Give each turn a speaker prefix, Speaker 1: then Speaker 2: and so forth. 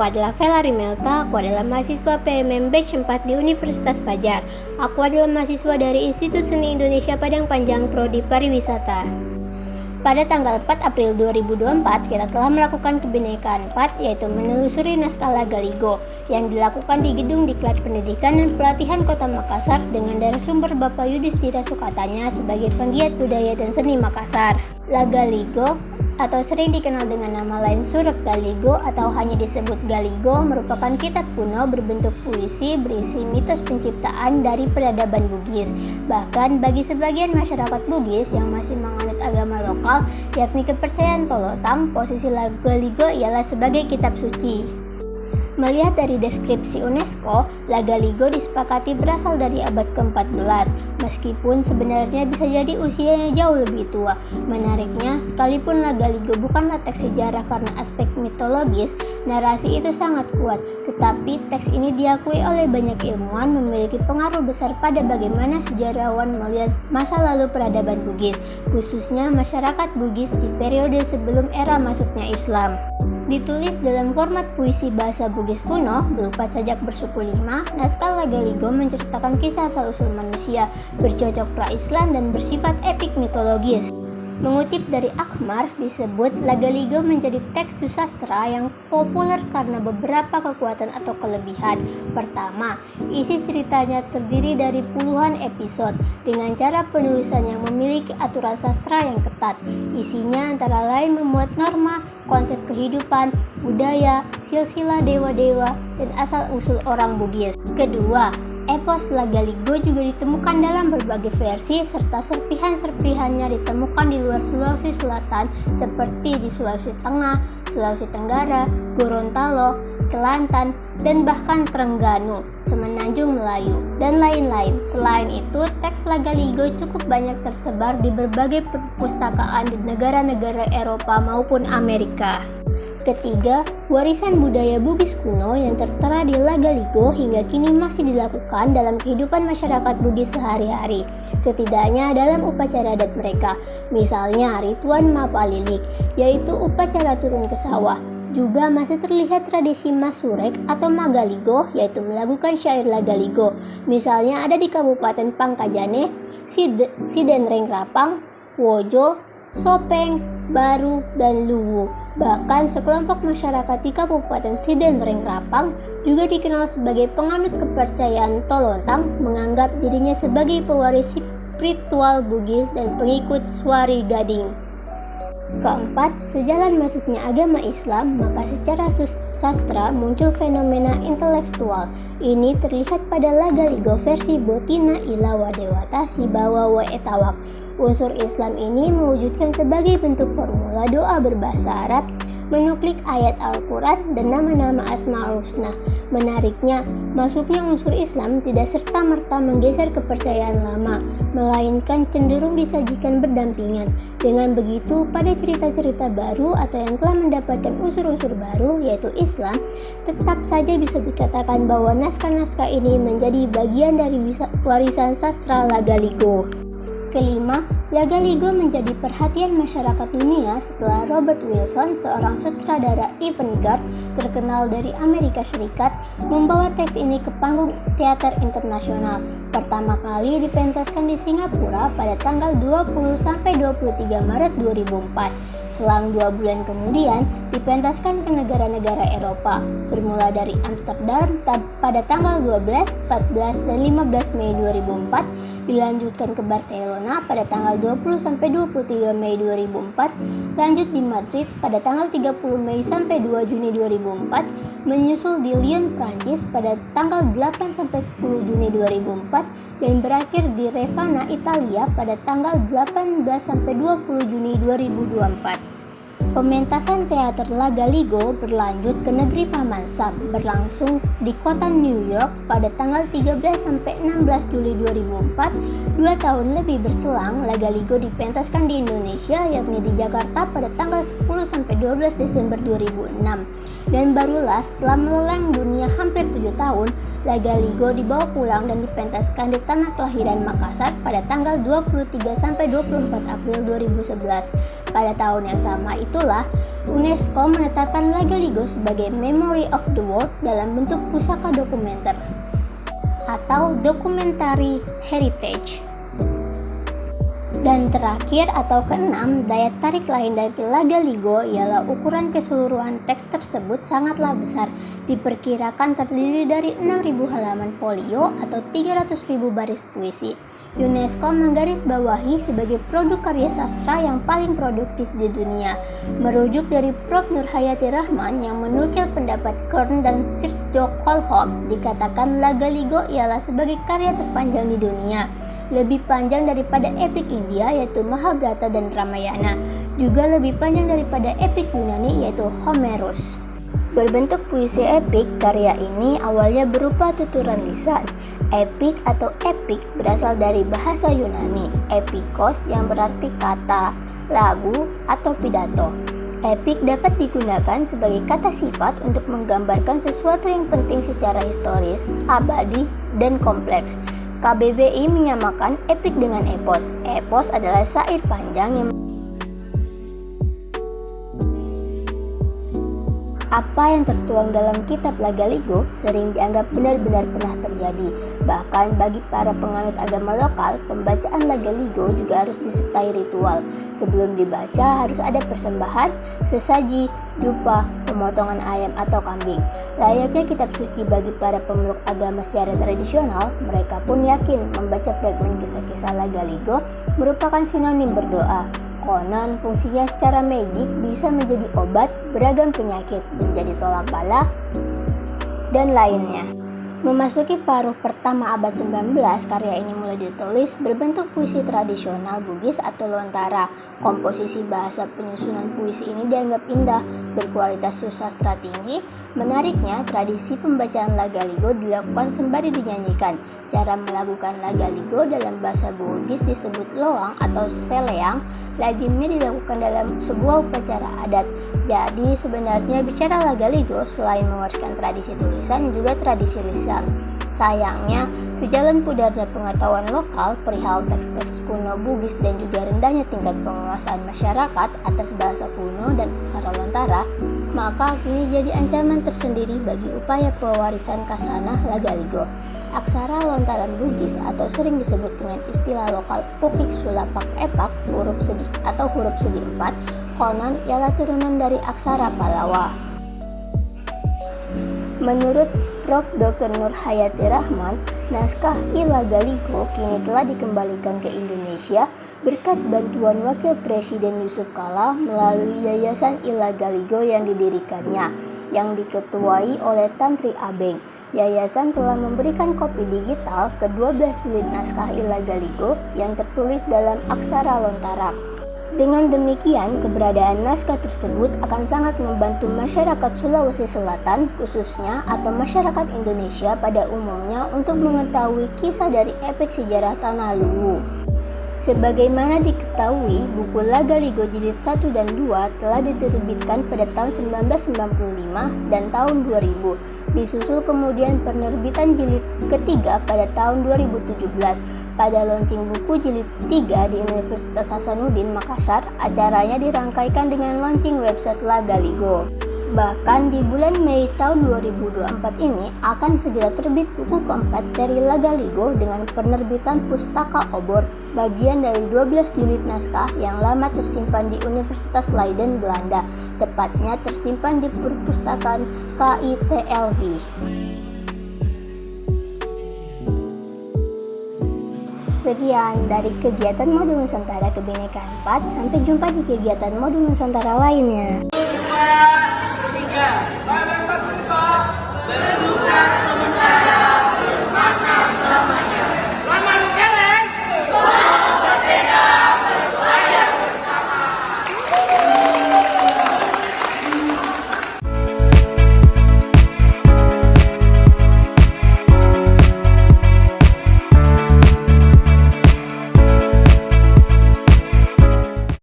Speaker 1: Aku adalah Vela Rimelta, aku adalah mahasiswa PMM Batch 4 di Universitas Padjat. Aku adalah mahasiswa dari Institut Seni Indonesia Padang Panjang Prodi Pariwisata. Pada tanggal 4 April 2024, kita telah melakukan kebinekaan 4, yaitu menelusuri naskah Laga Ligo yang dilakukan di Gedung Diklat Pendidikan dan Pelatihan Kota Makassar dengan narasumber Bapak Yudhistira Sukatanya sebagai penggiat budaya dan seni Makassar. Laga Ligo atau sering dikenal dengan nama lain Surek Galigo atau hanya disebut Galigo merupakan kitab kuno berbentuk puisi berisi mitos penciptaan dari peradaban Bugis. Bahkan bagi sebagian masyarakat Bugis yang masih menganut agama lokal, yakni kepercayaan Tolotang, posisi Laga Galigo ialah sebagai kitab suci. Melihat dari deskripsi UNESCO, Laga Ligo disepakati berasal dari abad ke-14, meskipun sebenarnya bisa jadi usianya jauh lebih tua. Menariknya, sekalipun Laga Ligo bukanlah teks sejarah karena aspek mitologis, narasi itu sangat kuat, tetapi teks ini diakui oleh banyak ilmuwan memiliki pengaruh besar pada bagaimana sejarawan melihat masa lalu peradaban Bugis, khususnya masyarakat Bugis di periode sebelum era masuknya Islam. Ditulis dalam format puisi bahasa Bugis kuno berupa sajak bersuku 5, naskah Laga Ligo menceritakan kisah asal-usul manusia, bercocok pra-Islam dan bersifat epik mitologis. Mengutip dari Akhmar, disebut Laga Ligo menjadi teks susastra yang populer karena beberapa kekuatan atau kelebihan. Pertama, isi ceritanya terdiri dari puluhan episode dengan cara penulisan yang memiliki aturan sastra yang ketat. Isinya antara lain memuat norma, konsep kehidupan, budaya, silsilah dewa-dewa, dan asal-usul orang Bugis. Kedua, epos Laga Ligo juga ditemukan dalam berbagai versi serta serpihan-serpihannya ditemukan di luar Sulawesi Selatan seperti di Sulawesi Tengah, Sulawesi Tenggara, Gorontalo, Kelantan, dan bahkan Trengganu, Semenanjung Melayu, dan lain-lain. Selain itu, teks Laga Ligo cukup banyak tersebar di berbagai perpustakaan di negara-negara Eropa maupun Amerika. Ketiga, warisan budaya Bugis kuno yang tertera di Laga Ligo hingga kini masih dilakukan dalam kehidupan masyarakat Bugis sehari-hari, setidaknya dalam upacara adat mereka, misalnya rituan Mapalilik, yaitu upacara turun ke sawah. Juga masih terlihat tradisi Masurek atau Magaligo, yaitu melakukan syair Laga Ligo, misalnya ada di Kabupaten Pangkajane, Sidenreng Rapang, Wojo, Sopeng, Baru, dan Luwu. Bahkan sekelompok masyarakat di Kabupaten Sidenreng Rapang juga dikenal sebagai penganut kepercayaan Tolontang, menganggap dirinya sebagai pewaris spiritual Bugis dan pengikut Swari Gading. Keempat, sejalan masuknya agama Islam, maka secara sastra muncul fenomena intelektual. Ini terlihat pada Laga Ligo versi Botina Ilawa Dewata Sibawa wa Etawak. Unsur Islam ini mewujudkan sebagai bentuk formula doa berbahasa Arab, menuklik ayat Al-Quran dan nama-nama Asma'ul Husna. Menariknya, masuknya unsur Islam tidak serta-merta menggeser kepercayaan lama, melainkan cenderung disajikan berdampingan. Dengan begitu, pada cerita-cerita baru atau yang telah mendapatkan unsur-unsur baru, yaitu Islam, tetap saja bisa dikatakan bahwa naskah-naskah ini menjadi bagian dari warisan sastra Laga Ligo. Kelima, Laga Ligo menjadi perhatian masyarakat dunia setelah Robert Wilson, seorang sutradara avant-garde terkenal dari Amerika Serikat, membawa teks ini ke panggung teater internasional. Pertama kali dipentaskan di Singapura pada tanggal 20-23 Maret 2004. Selang 2 bulan kemudian, dipentaskan ke negara-negara Eropa, bermula dari Amsterdam pada tanggal 12, 14, dan 15 Mei 2004, dilanjutkan ke Barcelona pada tanggal 20-23 Mei 2004, lanjut di Madrid pada tanggal 30 Mei sampai 2 Juni 2004, menyusul di Lyon, Prancis pada tanggal 8-10 Juni 2004, dan berakhir di Ravenna, Italia pada tanggal 18-20 Juni 2024. Pementasan teater Laga Ligo berlanjut ke negeri Paman Sam, berlangsung di kota New York pada tanggal 13-16 Juli 2004. 2 tahun lebih berselang, Laga Ligo dipentaskan di Indonesia, yakni di Jakarta pada tanggal 10-12 Desember 2006. Dan barulah setelah meleleng dunia hampir 7 tahun, Laga Ligo dibawa pulang dan dipentaskan di tanah kelahiran Makassar pada tanggal 23-24 April 2011. Pada tahun yang sama itulah, UNESCO menetapkan Laga Ligo sebagai Memory of the World dalam bentuk pusaka dokumenter atau Documentary Heritage. Dan terakhir atau keenam, daya tarik lain dari Laga Ligo ialah ukuran keseluruhan teks tersebut sangatlah besar. Diperkirakan terdiri dari 6.000 halaman folio atau 300.000 baris puisi. UNESCO menggarisbawahi sebagai produk karya sastra yang paling produktif di dunia. Merujuk dari Prof. Nurhayati Rahman yang menukil pendapat Kern dan Sir Joe Colhoff, dikatakan Laga Ligo ialah sebagai karya terpanjang di dunia. Lebih panjang daripada epik India yaitu Mahabharata dan Ramayana, juga lebih panjang daripada epik Yunani yaitu Homerus. Berbentuk puisi epik, karya ini awalnya berupa tuturan lisan. Epik atau epik berasal dari bahasa Yunani, epikos yang berarti kata, lagu, atau pidato. Epik dapat digunakan sebagai kata sifat untuk menggambarkan sesuatu yang penting secara historis, abadi, dan kompleks. KBBI menyamakan epik dengan epos. Epos adalah syair panjang yang apa yang tertuang dalam kitab Laga Ligo sering dianggap benar-benar pernah terjadi. Bahkan bagi para penganut agama lokal, pembacaan Laga Ligo juga harus disertai ritual. Sebelum dibaca harus ada persembahan, sesaji, dupa, pemotongan ayam atau kambing. Layaknya kitab suci bagi para pemeluk agama secara tradisional, mereka pun yakin membaca fragmen kisah-kisah Laga Ligo merupakan sinonim berdoa. Konon fungsinya secara magic bisa menjadi obat beragam penyakit, menjadi tolak bala, dan lainnya. Memasuki paruh pertama abad 19, karya ini mulai ditulis berbentuk puisi tradisional Bugis atau lontara. Komposisi bahasa penyusunan puisi ini dianggap indah, berkualitas susastra tinggi. Menariknya, tradisi pembacaan Laga Ligo dilakukan sembari dinyanyikan. Cara melakukan Laga Ligo dalam bahasa Bugis disebut loang atau seleang. Lazimnya dilakukan dalam sebuah upacara adat. Jadi sebenarnya bicara Laga Ligo selain mewariskan tradisi tulisan juga tradisi lisan. Sayangnya, sejalan pudarnya pengetahuan lokal perihal teks-teks kuno Bugis dan juga rendahnya tingkat penguasaan masyarakat atas bahasa kuno dan aksara lontara, maka kini jadi ancaman tersendiri bagi upaya pewarisan kasanah Laga Ligo. Aksara lontaran Bugis atau sering disebut dengan istilah lokal Ukik Sulapak Epak, huruf sedi atau huruf sedi 4, konon ialah turunan dari aksara Palawa. Menurut Prof. Dr. Nurhayati Rahman, naskah Laga Ligo kini telah dikembalikan ke Indonesia berkat bantuan Wakil Presiden Yusuf Kala melalui Yayasan Laga Ligo yang didirikannya, yang diketuai oleh Tan Tri Abeng. Yayasan telah memberikan kopi digital ke-12 jilid naskah Laga Ligo yang tertulis dalam aksara lontara. Dengan demikian, keberadaan naskah tersebut akan sangat membantu masyarakat Sulawesi Selatan khususnya atau masyarakat Indonesia pada umumnya untuk mengetahui kisah dari epik sejarah Tanah Luwu. Sebagaimana diketahui, buku Laga Ligo jilid 1 dan 2 telah diterbitkan pada tahun 1995 dan tahun 2000. Disusul kemudian penerbitan jilid ketiga pada tahun 2017. Pada launching buku jilid 3 di Universitas Hasanuddin Makassar, acaranya dirangkaikan dengan launching website Laga Ligo. Bahkan di bulan Mei tahun 2024 ini akan segera terbit buku keempat seri Laga Ligo dengan penerbitan Pustaka Obor, bagian dari 12 jilid naskah yang lama tersimpan di Universitas Leiden, Belanda, tepatnya tersimpan di perpustakaan KITLV. Sekian dari kegiatan Modul Nusantara Kebinekaan 4, sampai jumpa di kegiatan Modul Nusantara lainnya.